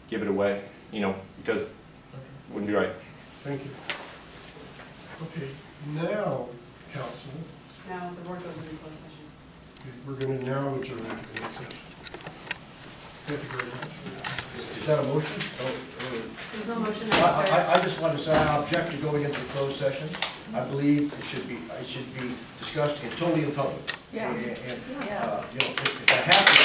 give it away, you know, because it wouldn't be right. Thank you. Okay, now, council, Now the board goes into closed session. we're going to now adjourn into closed session. Thank you very much. Is that a motion? There's no motion necessary. I just want to say I object to going into the closed session. I believe it should be discussed and totally in public. Yeah. And, you know, if I have to,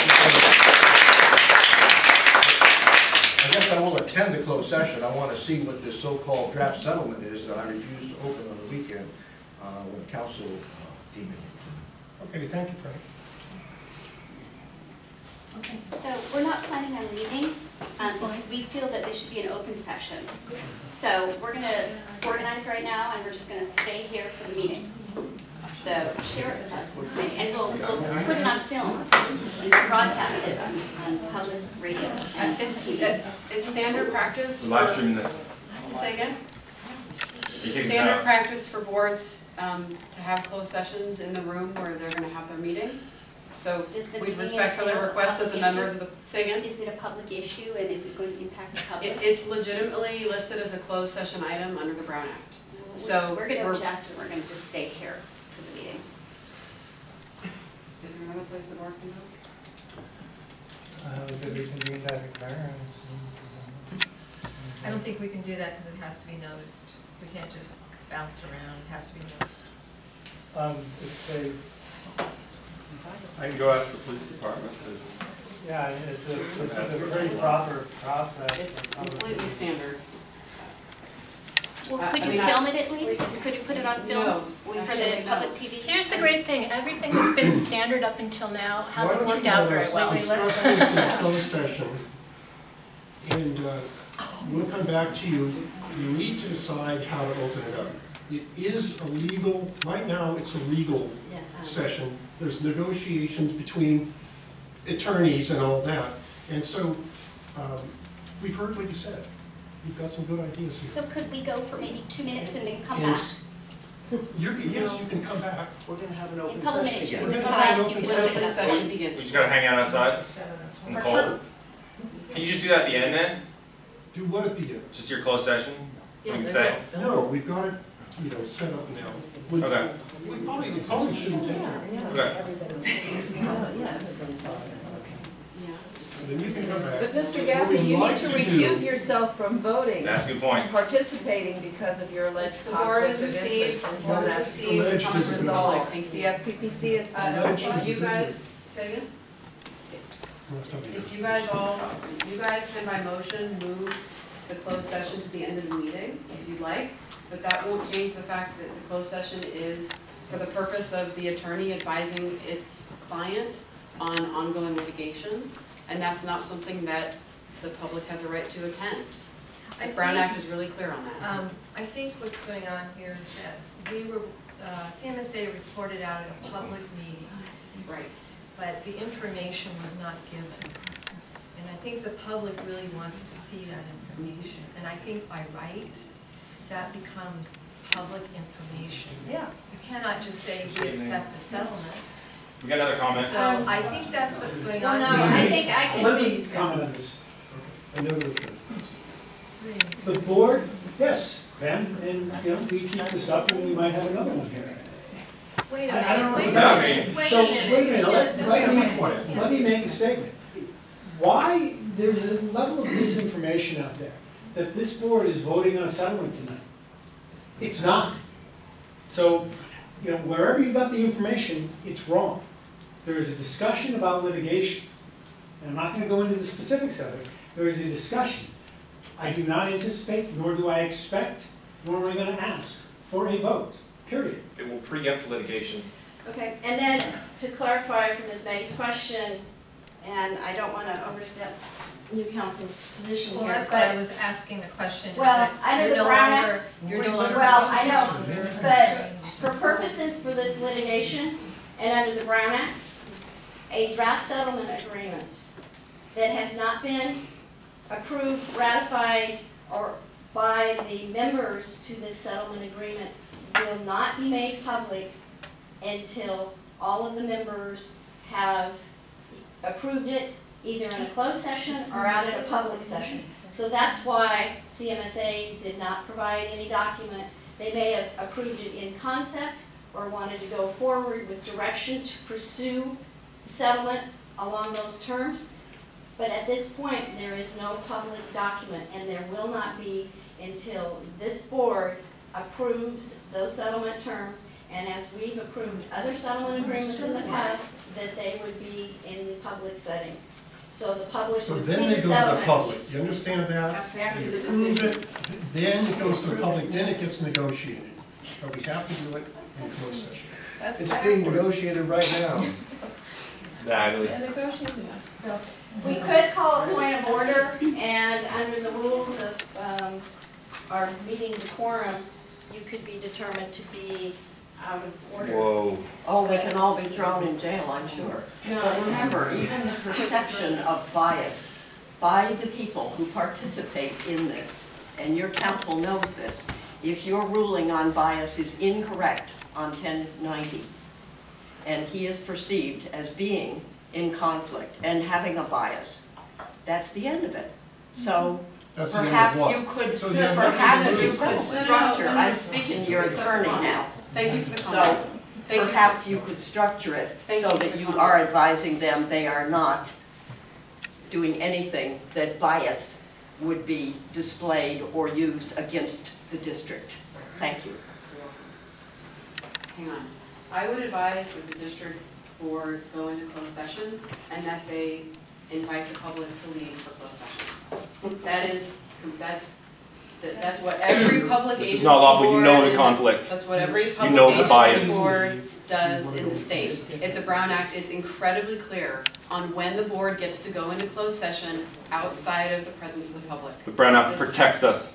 I guess I will attend the closed session. I want to see what this so-called draft settlement is that I refuse to open on the weekend when council deemed it. Okay, thank you, Frank. Okay, so we're not planning on leaving because we feel that this should be an open session. So we're going to organize right now, and we're just going to stay here for the meeting. So share it with us, and we'll put it on film and broadcast it on public radio. It's standard practice. We're live streaming this. Say again? You can Standard practice for boards to have closed sessions in the room where they're going to have their meeting. So we respectfully request that the members of the, say again? Is it a public issue, and is it going to impact the public? It's legitimately listed as a closed session item under the Brown Act. So we're going to object, and we're going to just stay here for the meeting. Is there another place the board can go? We can do that at Clarence. I don't think we can do that because it has to be noticed. We can't just bounce around, it has to be noticed. It's a, I can go ask the police department. yeah, this is a pretty proper process. It's completely standard. Well, could you film it at least? Could you put it on film for the public TV? Here's the great thing, everything that's been standard up until now hasn't worked out very well. Why don't you let us discuss this in closed session, and we'll come back to you. You need to decide how to open it up. It is a legal, right now it's a legal session. There's negotiations between attorneys and all that. And so we've heard what you said. You've got some good ideas here. So could we go for maybe 2 minutes and then come back? Yes, you can come back. We're going to have an In a open couple session minutes, you again. can decide, you can open Open up. session We begins. just gotta hang out outside in the cold. Can you just do that at the end then? Do what at the end? Just your closed session? So we can stay? No, we've got it, set up now. Okay. We probably shouldn't take it. Okay. So then you can come back. But Mr. Gaffney, you need to recuse yourself from voting That's a good point. and participating because of your alleged The board has conflict of received, interest the until board has that's received Alleged comments is a from good the public. resolved. Thank The you. FPPC is. If you guys, say again? If you guys can by motion move the closed session to the end of the meeting, if you'd like, but that won't change the fact that the closed session is for the purpose of the attorney advising its client on ongoing litigation, and that's not something that the public has a right to attend. The Brown Act is really clear on that. I think what's going on here is that we were, CMSA reported out at a public meeting. Right. But the information was not given. And I think the public really wants to see that information. And I think by right, that becomes public information. Yeah. You cannot just say we accept the settlement. We got another comment? So I think that's what's going on. Well, no, I think I can. Let me comment on this. Another The board, yes, Ben, and we keep this up and we might have another one here. Wait a I don't know minute, what's wait a happening. minute, So, wait a wait a minute. minute, let me make a statement. Why, there's a level of misinformation out there that this board is voting on a settlement tonight. It's not. So, wherever you got the information, it's wrong. There is a discussion about litigation. And I'm not going to go into the specifics of it. There is a discussion. I do not anticipate, nor do I expect, nor am I going to ask for a vote, period. It will preempt litigation. Okay, and then to clarify from Ms. Meigs' question, and I don't want to overstep new counsel's position Well, here, that's why I but, was asking the question. is well, that under you're the no Brown longer- Act, You're no longer. well, I know, but for purposes for this litigation and under the Brown Act, a draft settlement agreement that has not been approved, ratified, or by the members to this settlement agreement will not be made public until all of the members have approved it either in a closed session or out at a public session. So that's why CMSA did not provide any document. They may have approved it in concept or wanted to go forward with direction to pursue settlement along those terms. But at this point, there is no public document, and there will not be until this board approves those settlement terms, and as we've approved other settlement agreements in the past, that they would be in the public setting. So the public So would then see they the go to the settlement. public, you understand that? After You the approve decision. it, then it goes to the public, then it gets negotiated. But we have to do it in closed session. That's It's being backwards. negotiated right now. Exactly. And negotiating. So we could call a point of order, and under the rules of our meeting decorum, you could be determined to be out of order. Whoa. Oh, we can all be thrown in jail, I'm sure. But remember, even the perception of bias by the people who participate in this, and your council knows this, if your ruling on bias is incorrect on 1090, and he is perceived as being in conflict and having a bias, that's the end of it. So That's the end of perhaps what? you could, So you have perhaps nothing to do you with could settlement. structure, I'm speaking to your attorney now. Thank you for the So comment. Thank you. perhaps you could structure it Thank so you for that the you comment. are advising them they are not doing anything that bias would be displayed or used against the district. Thank you. Hang on. I would advise that the district board go into closed session and that they invite the public to leave for closed session. That's what every public This agency is not lawful, you know the board- conflict. That's what every know public the agency bias. board does in the state. If the Brown Act is incredibly clear on when the board gets to go into closed session outside of the presence of the public. The Brown Act This- protects us.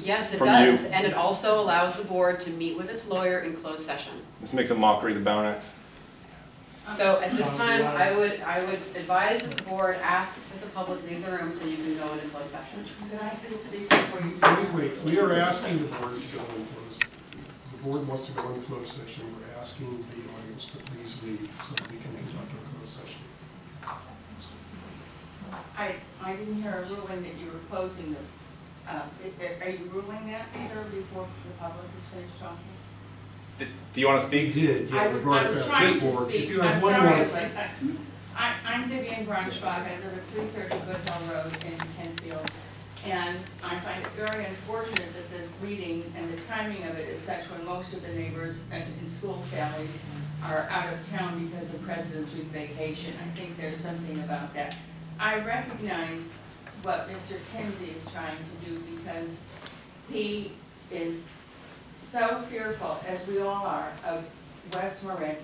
Yes, it From does, you. and it also allows the board to meet with its lawyer in closed session. This makes a mockery of the Brown Act. So at this time, I would advise that the board ask that the public leave the room so you can go into closed session. Can I please speak before you? Wait, we are asking the board to go in closed. The board wants to go in closed session, we're asking the audience to please leave so that we can conduct our closed session. I didn't hear a ruling that you were closing the, are you ruling that, sir, before the public is finished talking? Do you want to speak? Did, yeah, we brought I it was back to trying the to board. speak, If you I'm have one sorry, more, but I'm Vivian Brunschbach, I live at 330 Goodell Road in Kentfield, and I find it very unfortunate that this meeting and the timing of it is such when most of the neighbors and school families are out of town because of President's Week vacation. I think there's something about that. I recognize what Mr. Kinsey is trying to do because he is so fearful, as we all are, of West Marin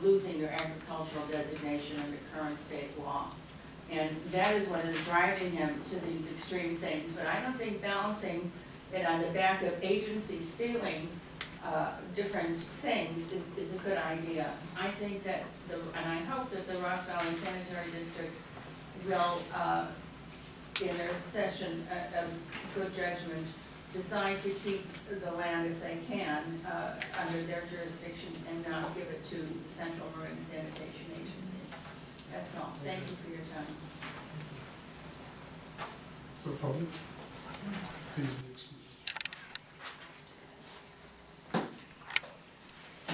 losing their agricultural designation under current state law. And that is what is driving him to these extreme things. But I don't think balancing it on the back of agencies stealing different things is a good idea. I think that, and I hope that the Ross Valley Sanitary District will, in their session of good judgment, decide to keep the land if they can under their jurisdiction and not give it to the Central Marine Sanitation Agency. That's all. Thank you for your time. so public, please be excused. And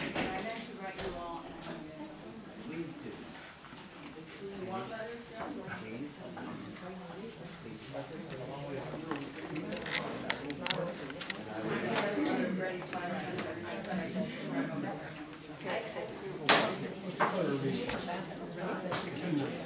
I meant to write you all in a minute. Please do. Do you want letters still? Let's declare a recess. 10 minutes.